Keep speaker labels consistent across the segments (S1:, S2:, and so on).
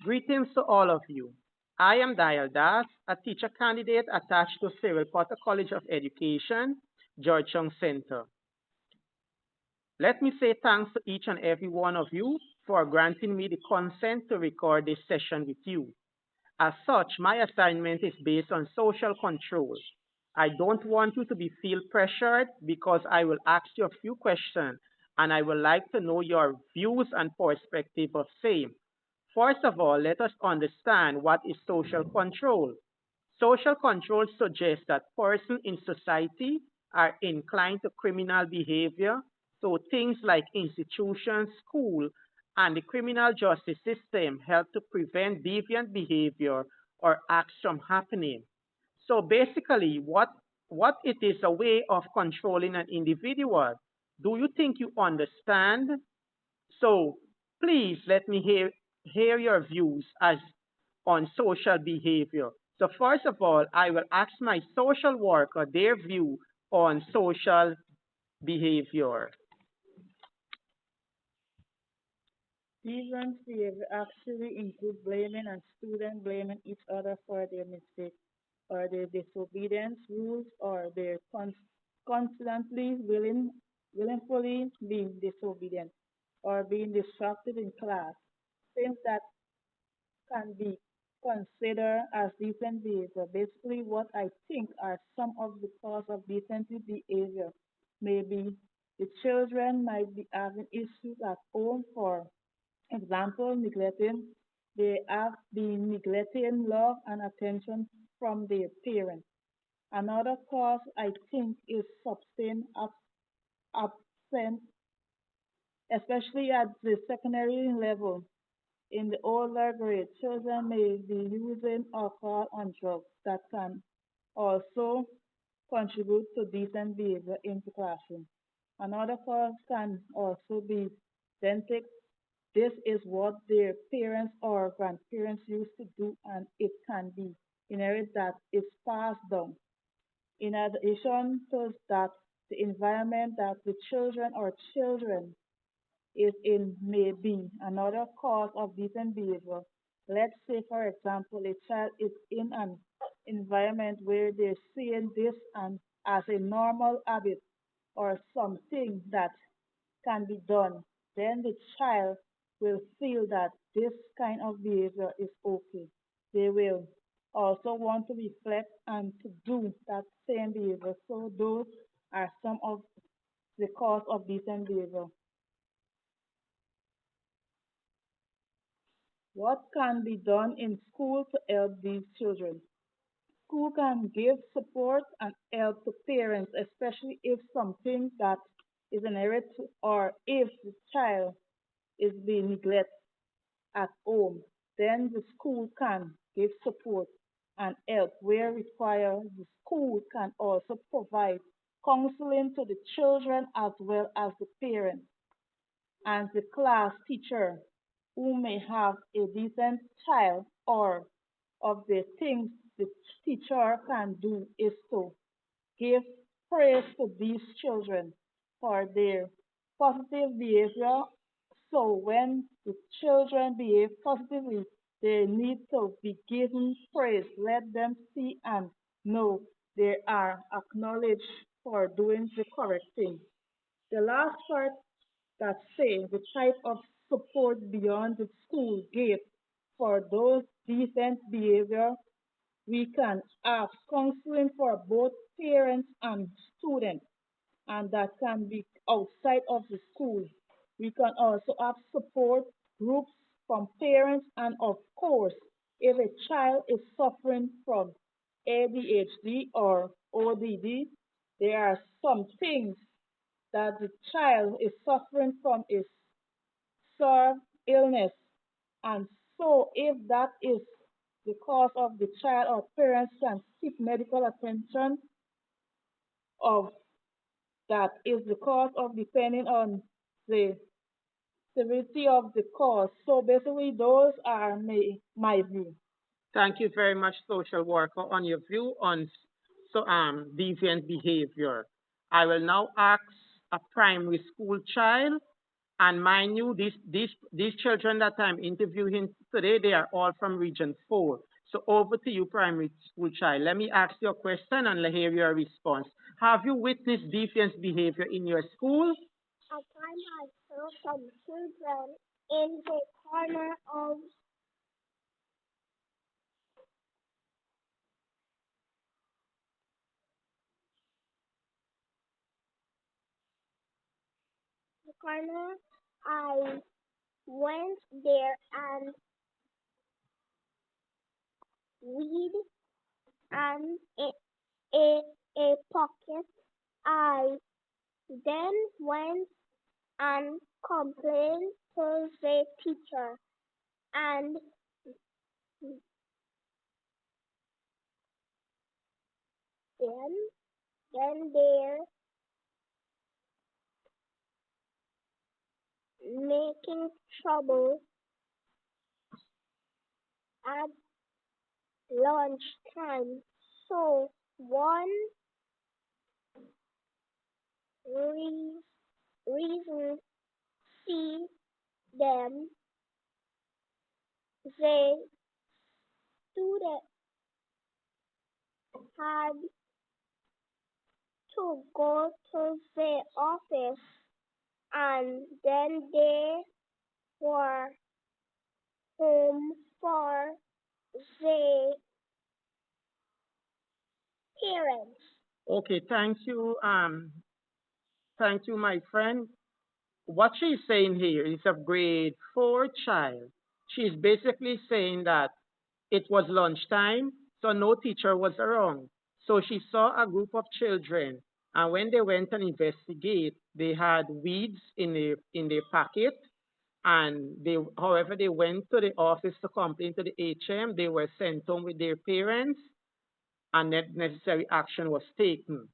S1: Greetings to all of you. I am Dial Das, a teacher candidate attached to Cyril Potter College of Education, Georgetown Center. Let me say thanks to each and every one of you for granting me the consent to record this session with you. As such, my assignment is based on social control. I don't want you to be feel pressured because I will ask you a few questions and I would like to know your views and perspective of same. First of all, let us understand what is social control. Social control suggests that persons in society are inclined to criminal behavior, so things like institutions, school, and the criminal justice system help to prevent deviant behavior or acts from happening. So basically, what it is a way of controlling an individual. Do you think you understand? So please let me hear your views as on social behavior. So first of all, I will ask my social worker their view on social behavior.
S2: Deviant behavior actually include blaming and students blaming each other for their mistakes or their disobedience rules or their constantly willingly being disobedient or being disruptive in class. Things that can be considered as decent behavior. Basically, what I think are some of the cause of decent behavior. Maybe the children might be having issues at home for example, neglecting. They have been neglecting love and attention from their parents. Another cause I think is sustained absence, especially at the secondary level. In the older grade, children may be using alcohol and drugs that can also contribute to decent behavior in the classroom. Another cause can also be genetic. This is what their parents or grandparents used to do, and it can be inherited that is passed down. In addition to that, the environment that the children or children is in may be another cause of decent behavior. Let's say, for example, a child is in an environment where they're seeing this and as a normal habit or something that can be done, then the child will feel that this kind of behavior is okay. They will also want to reflect and to do that same behavior. So those are some of the cause of decent behavior. What can be done in school to help these children? School can give support and help to parents, especially if something that is inherited or if the child is being neglected at home. Then the school can give support and help where required. The school can also provide counseling to the children as well as the parents and the class teacher who may have a decent child or of the things the teacher can do is to give praise to these children for their positive behavior. So when the children behave positively, they need to be given praise. Let them see and know they are acknowledged for doing the correct thing. The last part that says the type of support beyond the school gives for those decent behavior, we can have counseling for both parents and students, and that can be outside of the school. We can also have support groups from parents, and of course, if a child is suffering from ADHD or ODD, there are some things that the child is suffering from is severe illness. And so if that is the cause of the child or parents can seek medical attention of that is the cause of depending on the severity of the cause. So basically those are my view.
S1: Thank you very much, social worker, on your view on deviant behavior. I will now ask a primary school child And mind you, these children that I'm interviewing today, they are all from Region 4. So over to you, primary school child. Let me ask you a question and hear your response. Have you witnessed deviant behavior in your school? At times I saw some children in the corner. I went there and weed and a, a pocket. I then went and complained to the teacher, and then they're making trouble at lunchtime. So one re- reason see them, the student had to go to the office, and then they were home for the parents. Okay, thank you, my friend. What she's saying here is a grade 4 child. She's basically saying that it was lunchtime, so no teacher was around. So she saw a group of children, and when they went and investigate, they had weeds in their pocket, and however, they went to the office to complain to the HM. They were sent home with their parents, and necessary action was taken.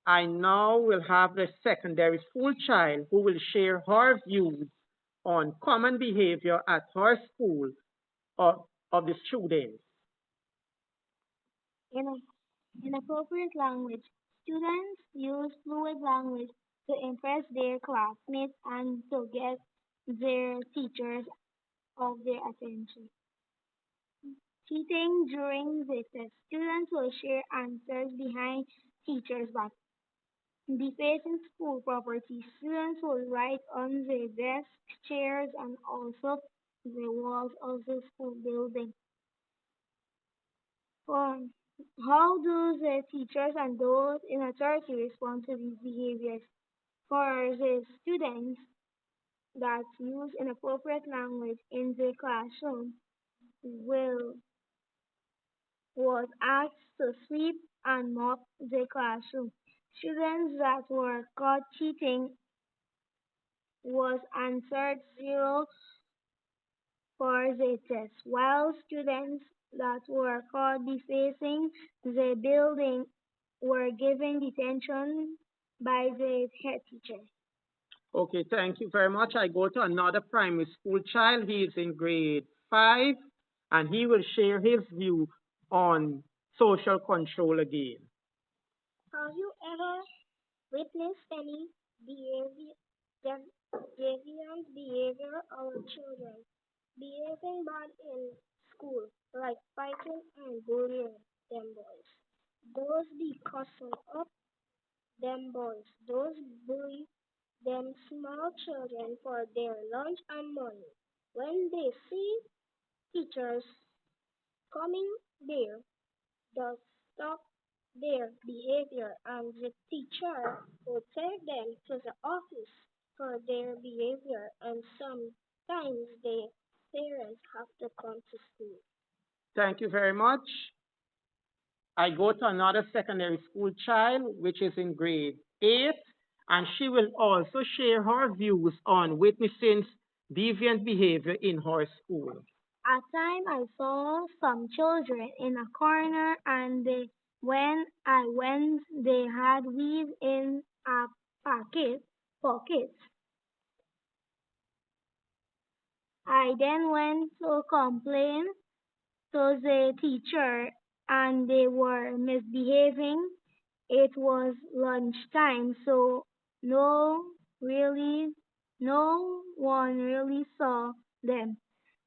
S1: I now will have the secondary school child who will share her views on common behavior at her school of the students. In, a, in appropriate language, students use fluid language to impress their classmates and to get their teachers of their attention. Cheating during the test. Students will share answers behind teachers' back. Defacing school property. Students will write on the desks, chairs, and also the walls of the school building. Um, how do the teachers and those in authority respond to these behaviors? For the students that use inappropriate language in the classroom, will was asked to sweep and mop the classroom. Students that were caught cheating was answered zero for the test, while students that were caught defacing the building were given detention by the head teacher. Okay, thank you very much. I go to another primary school child. He is in grade 5, and he will share his view on social control again. Have you ever witnessed any behavior, deviant behavior of children behaving bad in school, like fighting and bullying them boys? Those be cussing up them boys. Those bully them small children for their lunch and money. When they see teachers coming there, they stop their behavior, and the teacher will take them to the office for their behavior, and sometimes the parents have to come to school. Thank you very much. I go to another secondary school child, which is in grade 8, and she will also share her views on witnessing deviant behavior in her school. At time I saw some children in a corner, and when I went, they had weed in a pocket. I then went to complain to the teacher, and they were misbehaving. It was lunchtime, so no, really,
S3: No one really saw them.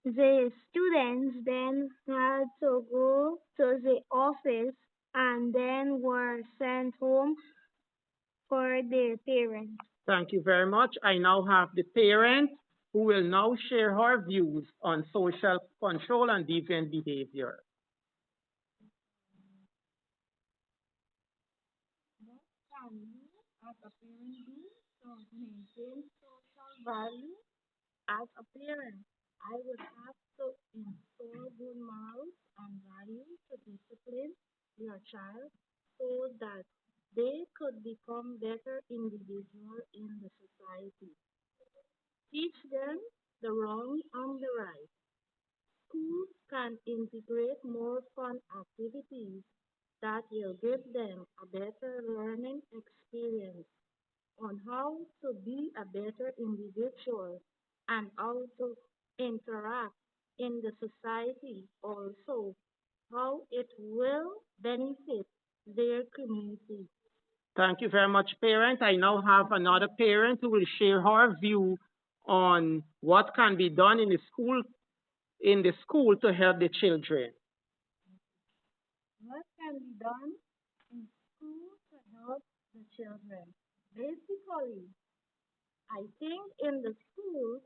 S3: The students then had to go to the office and then were sent home for their parents.
S1: Thank you very much. I now have the parent who will now share her views on social control and deviant behavior.
S2: What can you, as a parent, do to maintain social value? As a parent, I would have to install good morals and values to discipline your child so that they could become better individuals in the society. Teach them the wrong and the right. Schools can integrate more fun activities that will give them a better learning experience on how to be a better individual and how to interact in the society, also how it will benefit their community.
S1: Thank you very much, parent. I now have another parent who will share her view on what can be done in the school to help the children.
S2: What can be done in school to help the children? Basically, I think in the school,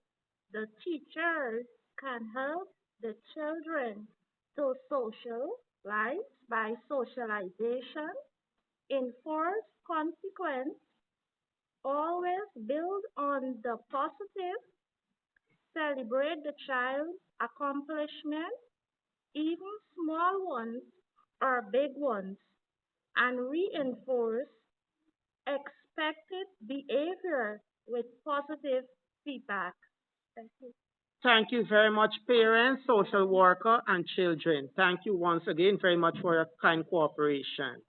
S2: the teachers can help the children to socialize by socialization, enforce consequence, always build on the positive, celebrate the child's accomplishment, even small ones or big ones, and reinforce expected behavior with positive feedback. Thank you.
S1: Thank you very much, parents, social worker, and children. Thank you once again very much for your kind cooperation.